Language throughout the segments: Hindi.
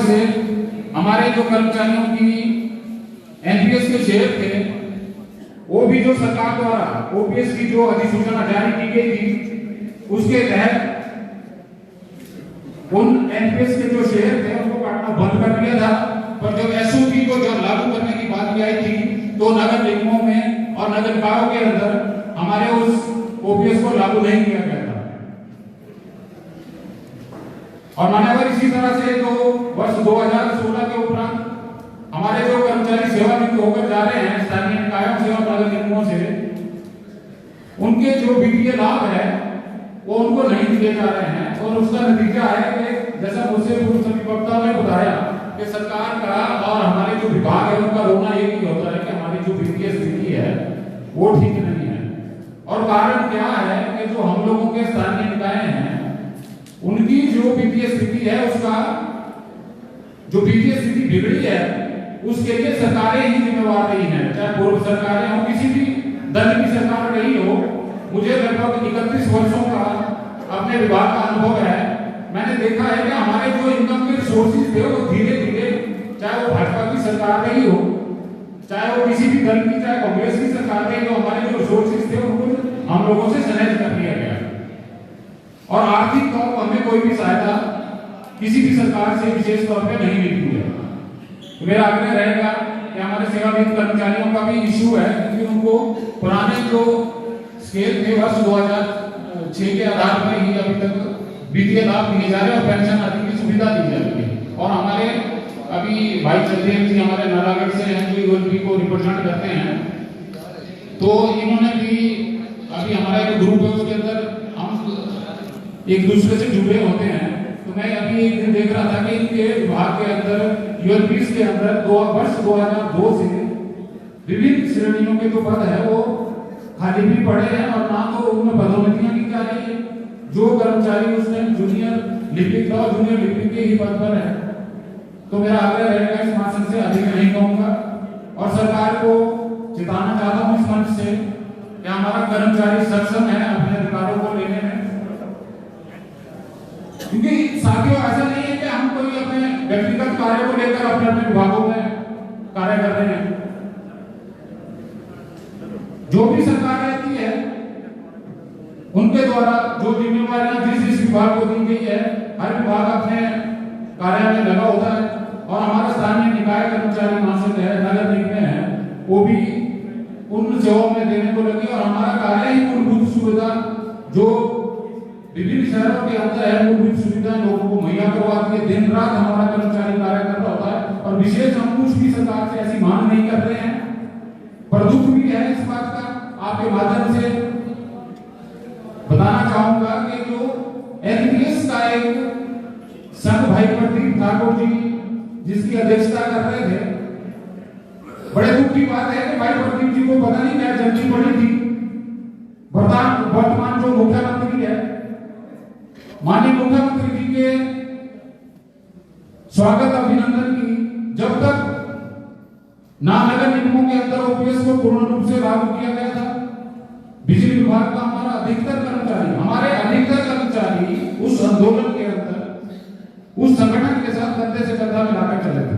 से हमारे जो कर्मचारियों की एनपीएस के शेयर थे, वो भी जो सरकार द्वारा ओपीएस की जो अधिसूचना जारी की गई थी, उसके तहत उन एनपीएस के जो शेयर थे उनको काटना बंद कर दिया था। पर जब एसओपी को जो लागू करने की बात आई थी, तो नगर निगमों में और नगर निकायों के अंदर हमारे उस ओपीएस को लागू नहीं किया गया था। और मान्यवर इसी तरह से जो वर्ष 2016 के उपरांत हमारे जो कर्मचारी सेवानिवृत्त होकर जा रहे हैं स्थानीय निकायों से और नगर निगमों से, उनके जो वित्तीय लाभ है वो उनको नहीं दिए जा रहे हैं। और उसका नतीजा है कि जैसा मुझसे पूर्व सभी वक्ताओं ने बताया कि सरकार का और हमारे जो विभाग है उनका रोना एक ही होता है कि हमारी जो वित्तीय स्थिति है वो ठीक नहीं है। और कारण क्या है कि जो हम लोगों के स्थानीय निकाय हैं उनकी जो वित्तीय स्थिति है, उसका जो वित्तीय स्थिति बिगड़ी है उसके लिए सरकारें ही जिम्मेवार रही हैं, चाहे पूर्व सरकारें हो, किसी भी दल की सरकार रही हो। मुझे लगभग 31 वर्षों का अपने विभाग का अनुभव है। मैंने देखा है कि हमारे जो इनकम के सोर्सेज थे वो धीरे धीरे, चाहे वो भाजपा की सरकार रही हो, चाहे वो किसी भी दल की, चाहे कांग्रेस की सरकार रही हो, हमारे जो सोर्सेज थे उनको हम लोगों से सनेज कर दिया गया। और आर्थिक तौर पर हमें कोई भी सहायता किसी भी सरकार से विशेष तौर पर नहीं मिलती है। तो मेरा आग्रह रहेगा कि हमारे सेवानिवृत्त कर्मचारियों का भी इश्यू है, क्योंकि उनको पुराने जो स्केल थे वर्ष 2006 के आधार पर ही अभी तक वित्तीय लाभ दिए जा रहे हैं और पेंशन आदि की सुविधा दी जा रही है। और हमारे अभी भाई चंदेल जी हमारे नारायणगढ़ से हैं, जो यूएनपी को रिप्रेजेंट करते हैं, तो इन्होंने भी अभी हमारा एक ग्रुप है उसके अंदर हम एक दूसरे से जुड़े होते हैं। तो मैं अभी एक दिन देख रहा था कि इनके विभाग के अंदर यूएनपी के अंदर वर्ष 2002 से विभिन्न श्रेणियों के जो पद है वो खाली भी पड़े हैं और ना तो उनमें पदोन्नतियां की जा रही है। जो कर्मचारी उस टाइम जूनियर लिपिक था, जूनियर लिपिक के ही पद पर है। तो मेरा आग्रह रहेगा इस भाषण से अधिक नहीं कहूंगा और सरकार को चेताना चाहता हूं इस मंच से कि हमारा कर्मचारी सक्षम है अपने अधिकारों को लेने में। क्योंकि साथियों ऐसा नहीं है कि हम कोई अपने व्यक्तिगत कार्य को लेकर अपने अपने विभागों में कार्य कर रहे हैं। जो भी सरकार रहती है उनके द्वारा जो जिम्मेवारियां जिस जिस विभाग को दी गई है, हर विभाग अपने कार्य में लगा होता है। और हमारा स्थानीय निकाय कर्मचारी महासंघ है, नगर निगम है, वो भी उन सेवाओं में देने को लगी। और हमारा कार्य ही मूलभूत सुविधा जो विभिन्न शहरों के अंदर है, मूलभूत सुविधा लोगों को मुहैया करवाती है। दिन रात हमारा कर्मचारी कार्य कर रहा होता है और विशेष हम कुछ भी सरकार से ऐसी मांग नहीं कर रहे हैं। पर दुख भी है इस बात का, आपके माध्यम से बताना चाहूंगा कि जो एनपीएस का एक संघ भाई प्रदीप ठाकुर जी जिसकी अध्यक्षता कर रहे थे, बड़े दुख की बात है कि भाई प्रदीप जी को पता नहीं क्या जल्दी पड़ी थी। वर्तमान जो मुख्यमंत्री है, माननीय मुख्यमंत्री जी के स्वागत अभिनंदन की जब तक ना नगर निगमों के अंदर ओपीएस को पूर्ण रूप से लागू किया गया था, बिजली विभाग का हमारे अधिकतर कर्मचारी उस आंदोलन के अंदर उस संगठन के साथ कंधे से कंधा मिलाकर चले थे।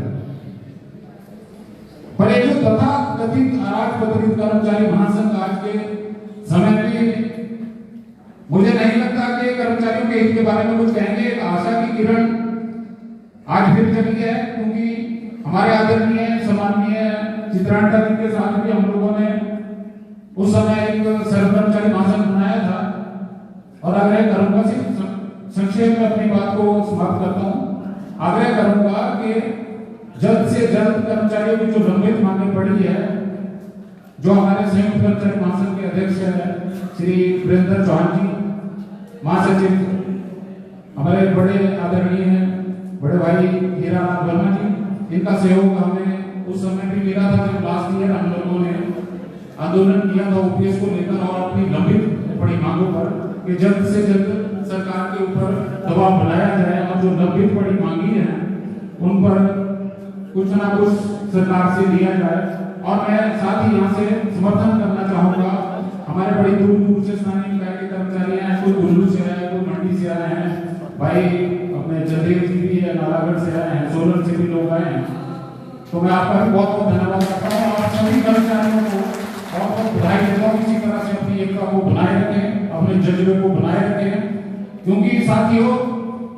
पर ये जो तथा कथित अराजपत्रित कर्मचारी महासंघ आज के समय में, मुझे नहीं लगता कि कर्मचारियों के हित के बारे में कुछ कहेंगे। आशा की किरण आज फिर जगी है, क्योंकि हमारे आदरणीय सम्माननीय चित्रांटा जी के साथ भी हम लोगों ने उस समय एक सर्व कर्मचारी महासंघ बनाया था। और आग्रह करूंगा, संक्षेप में अपनी बात को समाप्त करता हूं। आग्रह करूंगा कि जल्द से जल्द कर्मचारियों की जो लंबित मांगे पड़ी है, जो हमारे संयुक्त कर्मचारी महासंघ के अध्यक्ष है श्री वीरेंद्र चौहान जी, महासचिव हमारे बड़े आदरणीय हैं बड़े भाई हीरानाथ वर्मा जी, इनका सहयोग हमें उस समय भी मिला था जब लास्ट ईयर हम लोगों ने आंदोलन किया था ओपीएस को लेकर और अपनी लंबित पड़ी मांगों पर कि जल्द से जल्द सरकार के ऊपर दबाव बनाया जाए और जो लंबित पड़ी मांगी है उन पर कुछ ना कुछ सरकार से लिया जाए। और मैं साथ ही यहाँ से समर्थन करना चाहूंगा, हमारे बड़ी दूर दूर से स्थानीय निकाय के कर्मचारी हैं, कोई कुल्लू से आए, कोई मंडी से आए हैं, भाई अपने चंदेल जी भी है, नारायणगढ़ से आए हैं, सोलन लोग आए हैं, तो मैं आपका भी बहुत बहुत धन्यवाद करता हूँ। और सभी कर्मचारियों को बहुत बहुत बधाई देता हूँ। इसी तरह से अपनी एकता को बनाए रखें, अपने जज्बे को बनाए रखें, क्योंकि साथियों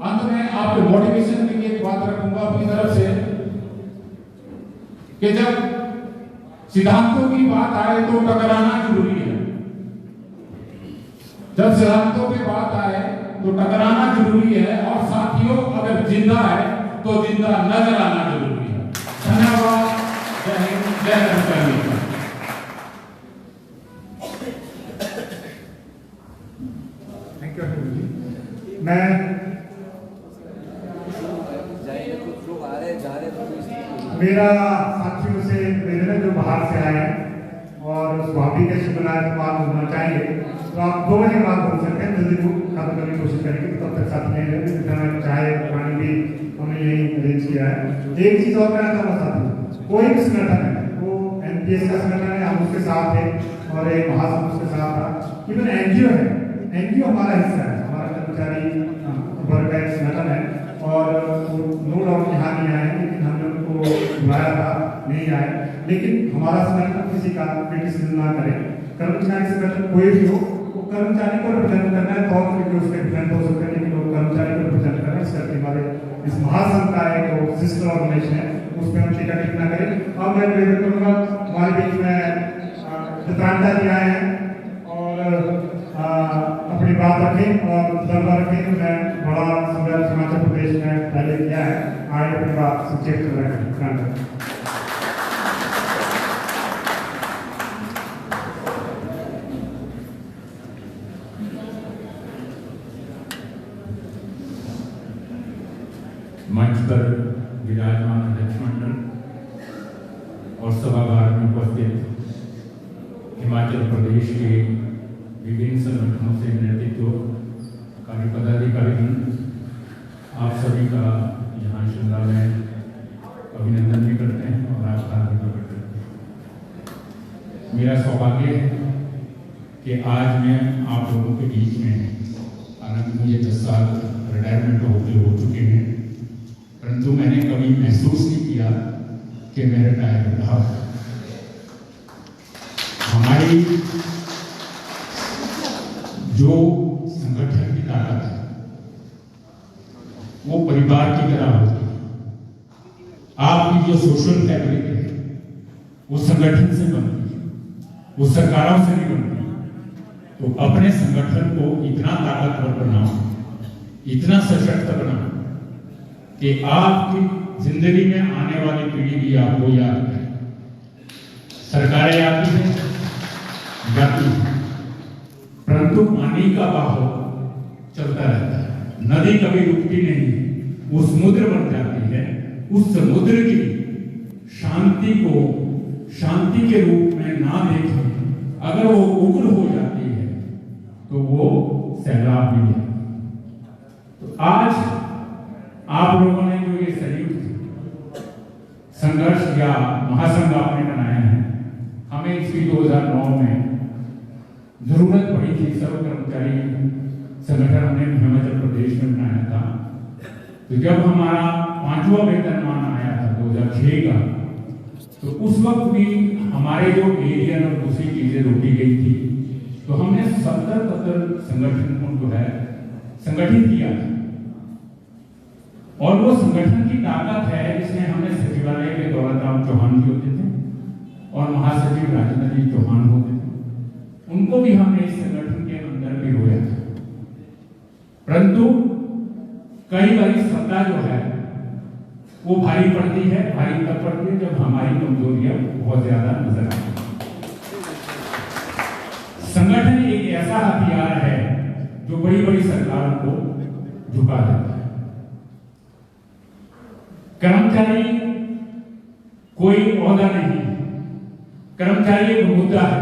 अंत में आपके मोटिवेशन के लिए एक बात रखूंगा अपनी तरफ से कि जब सिद्धांतों की बात आए तो टकराना जरूरी है। जब सिद्धांतों की बात आए तो टकराना जरूरी है, और साथियों अगर जिंदा है तो जिंदा नजर आना जरूरी है। धन्यवाद। जय हिंद, जय कर्मचारी। Thank you. मैं मेरा साथियों से निवेदन, जो बाहर से आए हैं और स्वाभाविक के शिवनाथ बात होना चाहिए, तो आप 2 बजे बात बोल सकते हैं, जल्दी खत्म करने की कोशिश करेंगे, तब तक साथ में चाय पानी भी हमने यही अरेंज किया है। एक चीज और कहना चाहूँगा साथी, कोई भी संगठन है, वो एनपीएस का संगठन है, हम उसके साथ है, और एक महासंघ उसके साथ था, इवन एनजीओ है, एनजीओ हमारा हिस्सा है, हमारा कर्मचारी वर्ग का संगठन है, और नो डाउट यहाँ नहीं आए, लेकिन हमने उनको बुलाया था, नहीं आए, लेकिन हमारा संगठन किसी का क्रिटिसिज्म ना करे। कर्मचारी संगठन कोई भी हो, वो कर्मचारी को रिप्रेजेंट करना है, बहुत तरीके उसके रिप्रेजेंट हो सकते हैं, लेकिन वो कर्मचारी को रिप्रेजेंट करना है। इस करके हमारे इस महासंघ का एक सिस्टर ऑर्गेनाइजेशन है, उसमें हम टीका टिप्पणी करें। और मैं निवेदन करूँगा, हमारे बीच में चित्रांता जी आए हैं और अपनी बात रखें और तजर्बा रखें। मैं बड़ा संघर्ष हिमाचल प्रदेश में पहले किया है, आगे अपनी बात संक्षेप कर रहे हैं। मंच पर विराजमान अध्यक्ष मंडल और सभागार में उपस्थित हिमाचल प्रदेश के विभिन्न संगठनों से नेतृत्व कार्य पदाधिकारी, आप सभी का यहाँ शिमला में अभिनंदन भी करते हैं और आभार भी प्रकट करते हैं। मेरा सौभाग्य है कि आज मैं आप लोगों के बीच में, हालांकि मुझे 10 साल रिटायरमेंट हो चुके हैं, परंतु मैंने कभी महसूस नहीं किया कि मैं रिटायर हो रहा हूँ। हमारी जो संगठन की ताकत है वो परिवार की तरह होती है। आपकी जो सोशल फैब्रिक है वो संगठन से बनती है, वो सरकारों से नहीं बनती। तो अपने संगठन को इतना ताकतवर बनाओ, इतना सशक्त बनाओ कि आपकी जिंदगी में आने वाली पीढ़ी भी आपको याद करे। सरकारें आती हैं, जाती हैं, परंतु पानी का बहाव चलता रहता है। नदी कभी रुकती नहीं, वो समुद्र बन जाती है। उस समुद्र की शांति को शांति के रूप में ना देखें, अगर वो उग्र हो जाती है तो वो सैलाब भी है। तो आज आप लोगों ने जो ये संयुक्त संघर्ष या महासंघ आपने बनाया है, हमें इसकी 2009 में जरूरत पड़ी थी। सर्व कर्मचारी संगठन हमने हिमाचल प्रदेश में बनाया था। तो जब हमारा 5वां वेतनमान आया था 2006 का, तो उस वक्त भी हमारे जो एरियन और दूसरी चीजें रोकी गई थी, तो हमने 70 संगठन को है संगठित किया था। और वो संगठन की ताकत है, जिसमें हमने सचिवालय के दौलत राम चौहान जी होते थे और महासचिव राजेंद्र जी चौहान होते थे, उनको भी हमने इस संगठन के अंदर भी रोया था। परंतु कई बार सत्ता जो है वो भारी पड़ती है, भारी तब पड़ती है जब हमारी कमजोरियां बहुत ज्यादा नजर आती है। संगठन एक ऐसा हथियार है जो बड़ी बड़ी सरकारों को झुका देता है। कर्मचारी कोई ओहदा नहीं, कर्मचारी एक मुद्दा है।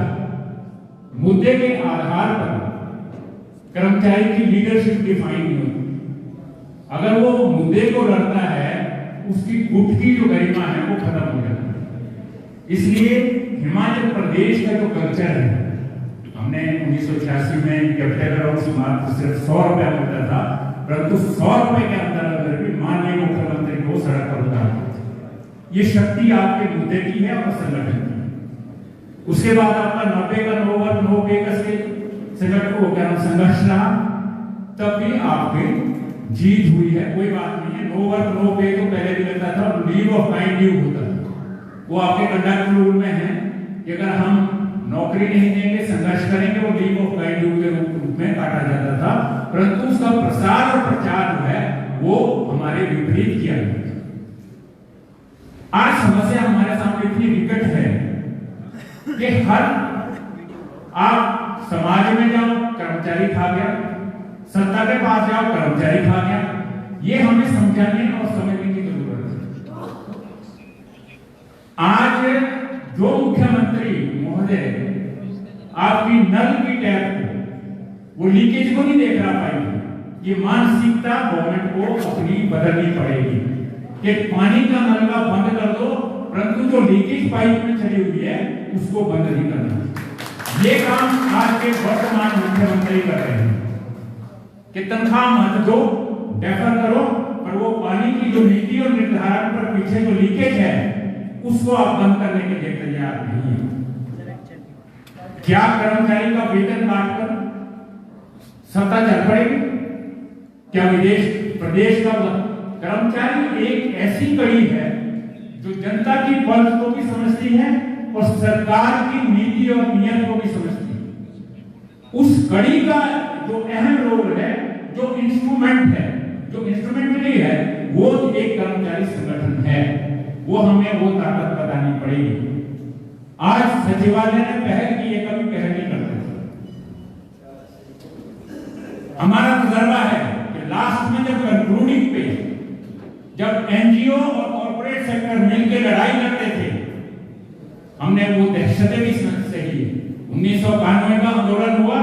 मुद्दे के आधार पर कर्मचारी की लीडरशिप डिफाइन नहीं होती। अगर वो मुद्दे को लड़ता है, उसकी गुट की जो गरिमा है वो खत्म हो जाती है। इसलिए हिमाचल प्रदेश का जो कल्चर है, हमने 1986 में कैपिटल राउंड मात्र सिर्फ 100 रुपया मिलता था, परंतु 100 रुपए के अंदर भी माननीय मुख्यमंत्री को सड़क पर उतार दिया। ये शक्ति आपके मुद्दे की है और संगठन की है। उसके बाद आपका 90 का नो वर्क नो पे का संगठन को क्या संघर्ष रहा, तब भी आपकी जीत हुई है। कोई बात नहीं है, नो वर्क नो पे तो पहले भी लगता था, लीव ऑफ काइंड ड्यू होता था, वो आपके कंडक्ट रूल में है कि अगर हम नौकरी नहीं देंगे, संघर्ष करेंगे, वो लीव ऑफ काइंड ड्यू के रूप में काटा जाता था। परंतु उसका प्रसार और प्रचार जो है वो हमारे विपरीत किया गया। आज समस्या हमारे सामने इतनी विकट है कि हर आप समाज में जाओ कर्मचारी खा गया, सत्ता के पास जाओ कर्मचारी खा गया। ये हमें समझाने और समझने की जरूरत है। आज जो मुख्यमंत्री महोदय आपकी नल की टैप को, वो लीकेज को नहीं देख रहा पाएगी, ये मानसिकता गवर्नमेंट को अपनी बदलनी पड़ेगी कि पानी का नलका बंद कर दो, परंतु जो लीकेज पाइप में चली हुई है उसको बंद नहीं करना। ये काम आज के वर्तमान मुख्यमंत्री कर रहे हैं कि तनख्वाह मत दो, डेफर करो, पर वो पानी की जो नीति और निर्धारण पर पीछे जो लीकेज है उसको आप बंद करने के लिए तैयार नहीं है। क्या कर्मचारी का वेतन काटकर सत्ता चल पड़ेगी? क्या विदेश प्रदेश का कर्मचारी एक ऐसी कड़ी है जो जनता की पल्स को भी समझती है और सरकार की नीति और नियम को भी समझती है। उस कड़ी का जो अहम रोल है, जो इंस्ट्रूमेंट है, जो इंस्ट्रूमेंटली है, वो एक कर्मचारी संगठन है। वो हमें वो ताकत बतानी पड़ेगी। आज सचिवालय ने पहल की है, कभी पहल नहीं करते थे। हमारा तजर्बा है कि लास्ट में जब कंक्लूडिंग पे जब एनजीओ और कॉर्पोरेट सेक्टर मिलकर लड़ाई लड़ते थे, हमने वो दहशतें भी सही। 1991 का आंदोलन हुआ,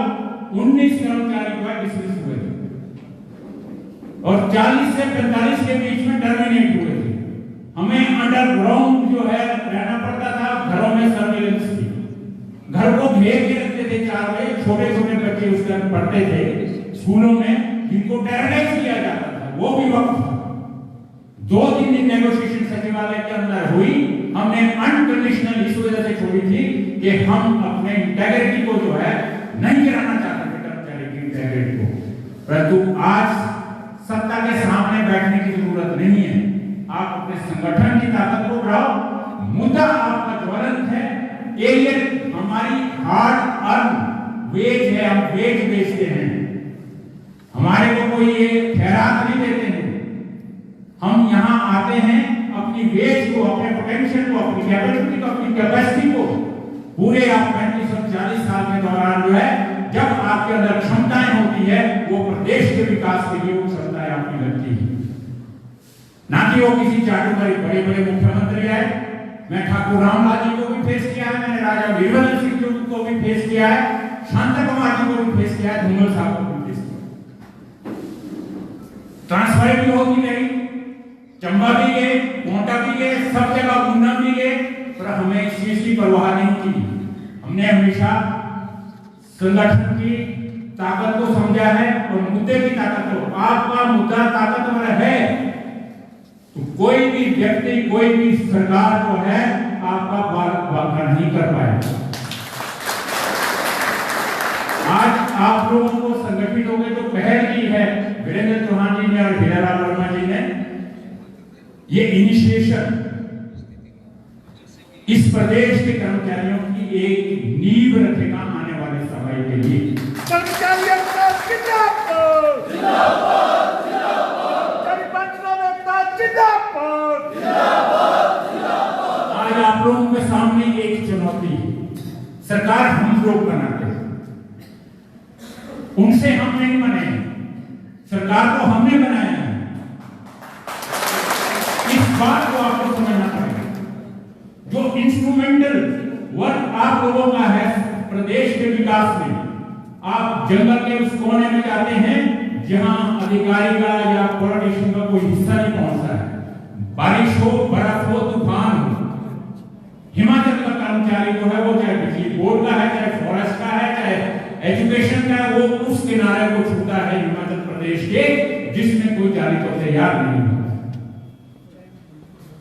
19 कर्मचारी जो है डिसमिस हुए थे और 40 से 45 के बीच में टर्मिनेट हुए थे। हमें अंडरग्राउंड जो है रहना पड़ता था, घरों में सर्विलेंस थी, घर को घेर के रखते थे 4 बजे, छोटे छोटे बच्चे उस टाइम पढ़ते थे स्कूलों में, जिनको टेरराइज किया जाता था। वो भी वक्त था। 2-3 दिन नेगोशिएशन सचिवालय के अंदर हुई, हमने अनकंडीशनल इस वजह से छोड़ी थी कि हम अपने इंटेग्रिटी को जो है नहीं गिराना चाहते थे, कर्मचारी की इंटेग्रिटी को। परंतु आज सत्ता के सामने बैठने की जरूरत नहीं है। आप अपने संगठन की ताकत को बढ़ाओ। मुद्दा आपका ज्वलंत है, एलियन हमारी हार्ड अर्न वेज है, हम वेज बेचते हैं। हमारे को कोई ये खैरात नहीं देते हैं। हम यहाँ आते हैं अपनी वेज को, अपने पोटेंशियल को, अपनी कैपेसिटी को, अपनी कैपेसिटी को पूरे आप 35 और 40 साल के दौरान जो है, जब आपके अंदर क्षमताएं होती है, वो प्रदेश के विकास के लिए वो क्षमताएं आपकी लगती है। ना कि वो किसी चाटुकारी बड़े बड़े मुख्यमंत्री आए। मैं ठाकुर रामलाल जी को भी फेस किया है, मैंने राजा वीरभद्र सिंह जी को भी फेस किया है, शांता कुमार जी को भी फेस किया है, धूमल साहब को भी फेस किया। ट्रांसफर भी होती रही, चंबा भी गए, कोंटा भी गए, सब जगह ऊना भी गए, पर हमें इस चीज की परवाह नहीं की। हमने हमेशा संगठन की ताकत को समझा है और मुद्दे की ताकत को। आपका मुद्दा ताकतवर है तो कोई भी व्यक्ति, कोई भी सरकार जो है आपका वादा नहीं कर पाएगा। आज आप लोगों को संगठित होकर जो पहल की है वीरेंद्र चौहान जी ने और हीरालाल वर्मा जी ने, ये इनिशिएशन इस प्रदेश के कर्मचारियों की एक नींव रखेगा आने वाले समय के लिए। कर्मचारियों का जिंदाबाद, जिंदाबाद, जिंदाबाद, जिंदाबाद, जिंदाबाद। आज आप लोगों के सामने एक चुनौती है। सरकार हम लोग बनाते हैं, उनसे हम नहीं बने, सरकार को हमने बनाया है। इस बात को आपको समझना पड़ेगा। जो इंस्ट्रूमेंटल वर्क आप लोगों का है प्रदेश के विकास में, आप जंगल के उस कोने में जाते हैं जहां अधिकारी का या पॉलिटिशियन का कोई हिस्सा नहीं पहुंचता है। बारिश हो, बर्फ हो, तूफान हो, हिमाचल का कर्मचारी जो है वो चाहे बिजली बोर्ड का है, चाहे फॉरेस्ट का है, चाहे एजुकेशन का है, वो उस किनारे को छूता है हिमाचल प्रदेश के जिसमें कोई जाने को तैयार नहीं है।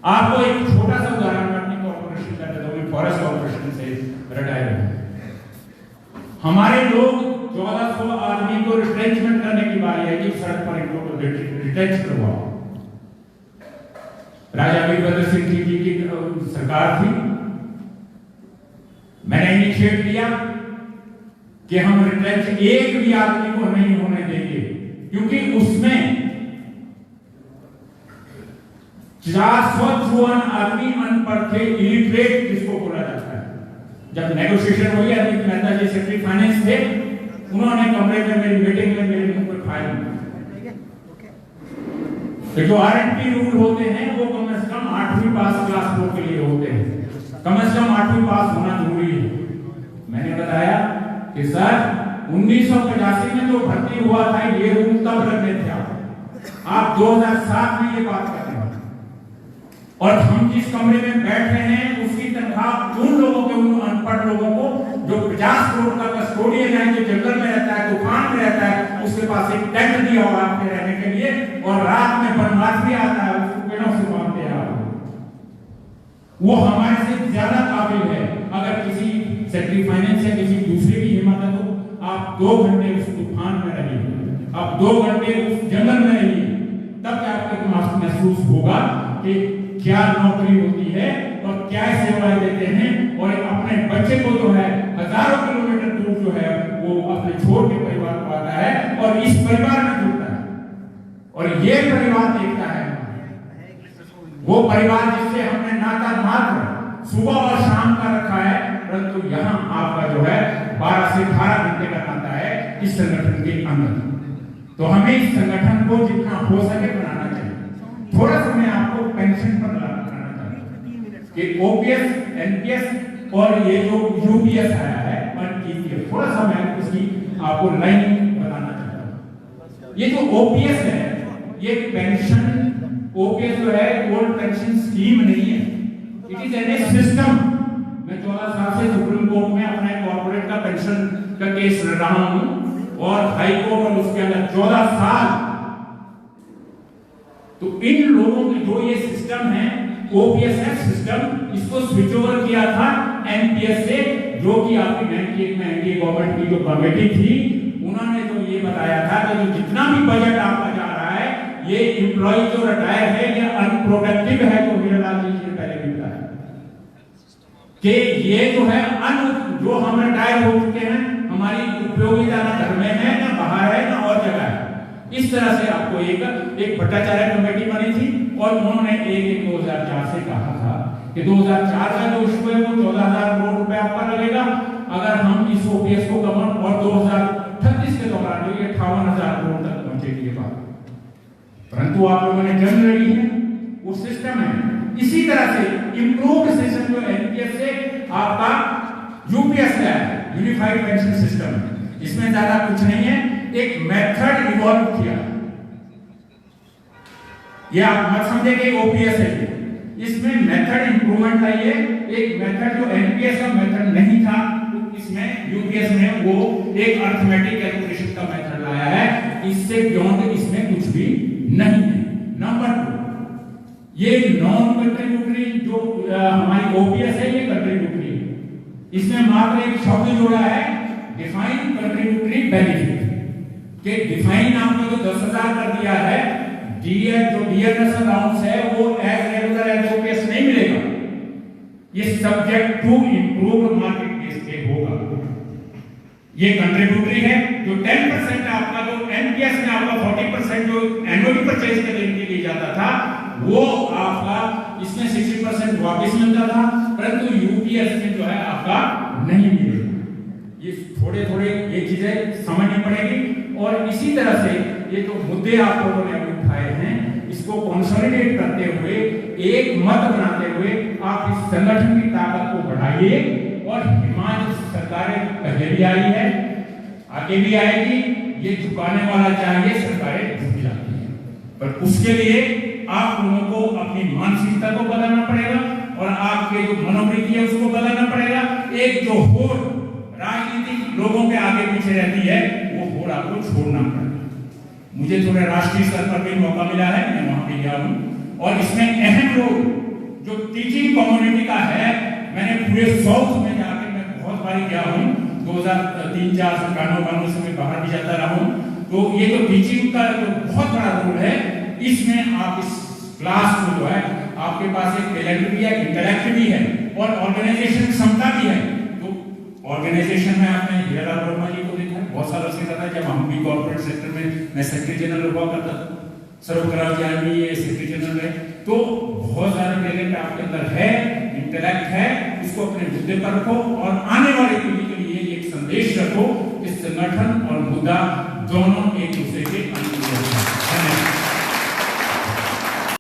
आपको एक छोटा सा उदाहरण मैं अपनी कॉर्पोरेशन का देता हूँ, फॉरेस्ट कॉर्पोरेशन से रिटायर हुए। हमारे लोग 1400 आदमी को रिट्रेंचमेंट करने की बारी है कि सड़क पर इनको रिट्रेंच करवाओ। राजा वीरभद्र सिंह जी की सरकार थी, मैंने इनिशिएट किया कि हम रिट्रेंच एक भी आदमी को नहीं होने देंगे, क्योंकि उसमें 454 आदमी अनपढ़ थे, इलिटरेट जिसको बोला जाता है। जब नेगोशिएशन हुई, अमित मेहता जी सेक्रेटरी फाइनेंस थे, उन्होंने कमरे में मेरी मीटिंग में मेरे मुंह पर फाइल तो जो आरएनपी रूल होते हैं वो कम से कम 8वीं पास क्लास 4 के लिए होते हैं, कम से कम 8वीं पास होना जरूरी है। मैंने बताया कि सर 1985 में जो भर्ती हुआ था ये रूल तब लगने थे, आप 2007 में ये बात कर रहे हैं, और हम जिस कमरे में बैठ रहे हैं उसकी तनख्वाह उन लोगों के, उन अनपढ़ लोगों को जो 50 करोड़ का कस्टोडियन है, जो जंगल में रहता है, तूफान में रहता है, उसके पास एक टेंट दिया हुआ है रहने के लिए, और रात में बनवासी आता है, उसको पेड़ों से बांधते हैं। वो हमारे से ज्यादा काबिल है। अगर किसी सेक्रेटरी फाइनेंस या किसी दूसरे की हिम्मत है तो आप 2 घंटे उस तूफान में रहिए, आप 2 घंटे उस जंगल में रहिए, तब आपको महसूस होगा कि क्या नौकरी होती है और क्या सेवाएं देते हैं, और अपने बच्चे को जो है हजारों किलोमीटर दूर जो है वो अपने छोड़ के परिवार को आता है और इस परिवार में जुड़ता है, और ये परिवार देखता है वो परिवार जिससे हमने नाता मात्र सुबह और शाम का रखा है, परंतु यहाँ आपका जो है 12 से 18 घंटे का नाता है इस संगठन के अंदर। तो हमें इस संगठन को जितना हो सके बनाना चाहिए। थोड़ा सा मैं आपको पेंशन पर लगाना चाहता हूँ कि ओपीएस, एनपीएस और ये जो यूपीएस आया है और ईपीएफ, थोड़ा सा मैं उसकी आपको लाइन बताना चाहता हूँ। ये जो ओपीएस है ये पेंशन, ओपीएस जो है ओल्ड पेंशन स्कीम नहीं है, इट इज एन सिस्टम। मैं 14 साल से सुप्रीम कोर्ट में अपने कॉर्पोरेट का पेंशन का केस लड़ रहा हूं और हाई कोर्ट और उसके अंदर 14 साल। तो इन लोगों की जो ये सिस्टम है ओपीएस है सिस्टम, इसको स्विच ओवर किया था एनपीएस से, जो कि आपकी 98 में एनडीए गवर्नमेंट की जो कमेटी थी उन्होंने तो ये बताया था कि जो जितना भी बजट आपका जा रहा है ये एम्प्लॉय जो रिटायर है ये अनप्रोडक्टिव है, जो हीरालाल जी ने पहले भी बताया कि ये जो है जो हम रिटायर हो चुके हैं, हमारी उपयोगिता ना घर में है ना बाहर है ना और जगह है। इस तरह से आपको एक भट्टाचार्य कमेटी बनी थी और उन्होंने 1/1/2004 से कहा था कि 2004 का जो इशू है वो 14,000 करोड़ रुपए आपका लगेगा अगर हम इस ओपीएस को कवर, और 2038 के दौरान ये 58,000 करोड़ तक पहुंचेगी ये बात। परंतु आप लोगों ने जंग लड़ी है, वो सिस्टम है। इसी तरह से इंप्रूव्ड सिस्टम जो एनपीएस से आपका यूपीएस है, यूनिफाइड पेंशन सिस्टम, इसमें ज्यादा कुछ नहीं है, एक मेथड इवॉल्व किया। ये आप मत समझे कि ओपीएस है, इसमें मेथड इंप्रूवमेंट आई है। एक मेथड जो एनपीएस का मेथड नहीं था, इसमें यूपीएस में वो एक अर्थमेटिक कैलकुलेशन का मेथड लाया है। इससे बियॉन्ड इसमें कुछ भी नहीं है। नंबर 2, ये नॉन कंट्रीब्यूटरी जो हमारी ओपीएस है ये कंट्रीब्यूटरी है। इसमें मात्र एक शब्द जोड़ा है, डिफाइन कंट्रीब्यूटरी बेनिफिट, के डिफाइन आपने जो 10,000 कर दिया है, डीएल जो डीएनएस अलाउंस है वो एज रेगुलर एज ओपीएस नहीं मिलेगा, ये subject to improved market base पे होगा। ये कंट्रीब्यूटरी है जो 10% आपका जो एनपीएस में आपका 40% जो एनुअली परचेज करने के लिए जाता था वो आपका इसमें 60% वापस मिलता था, परंतु यूपीएस में जो है आपका नहीं मिलेगा। ये थोड़े ये चीजें समझनी पड़ेगी। और इसी तरह से ये जो मुद्दे आप लोगों ने अभी उठाए हैं इसको कंसोलिडेट करते हुए एक मत बनाते हुए आप इस संगठन की ताकत को बढ़ाइए। और हिमाचल सरकारें पहले भी आई है, आगे भी आएगी, ये झुकाने वाला चाहिए, सरकारें झुक जाती हैं, पर उसके लिए आप लोगों को अपनी मानसिकता को बदलना पड़ेगा और आपके जो मनोवृत्ति है उसको बदलना पड़ेगा। एक जो होड़ राजनीतिक लोगों के आगे पीछे रहती है वो होड़ आपको छोड़ना पड़ेगा। मुझे थोड़ा राष्ट्रीय स्तर पर भी मौका मिला है, मैं वहां पे गया हूं और इसमें अहम रोल जो टीचिंग कम्युनिटी का है, मैंने पूरे साउथ में जाके मैं बहुत बार गया हूँ, 2003-4 से गानों से मैं बाहर भी जाता रहा हूँ। तो ये तो टीचिंग का तो बहुत बड़ा रोल है इसमें। आप इस क्लास को जो है, आपके पास एक टैलेंट भी है, इंटेलेक्ट भी है और ऑर्गेनाइजेशन क्षमता भी है। तो ऑर्गेनाइजेशन में आपने हीरालाल वर्मा जी को देखा है, बहुत सालों से करता है। जब हम भी कॉर्पोरेट सेक्टर में, मैं सेक्रेटरी जनरल हुआ करता था, सर्वकराल जी ये सेक्रेटरी जनरल है। तो बहुत सारे टैलेंट आपके अंदर है, इंटेलेक्ट है, इसको अपने मुद्दे पर रखो और आने वाली पीढ़ी के लिए एक संदेश रखो कि संगठन और मुद्दा दोनों एक दूसरे के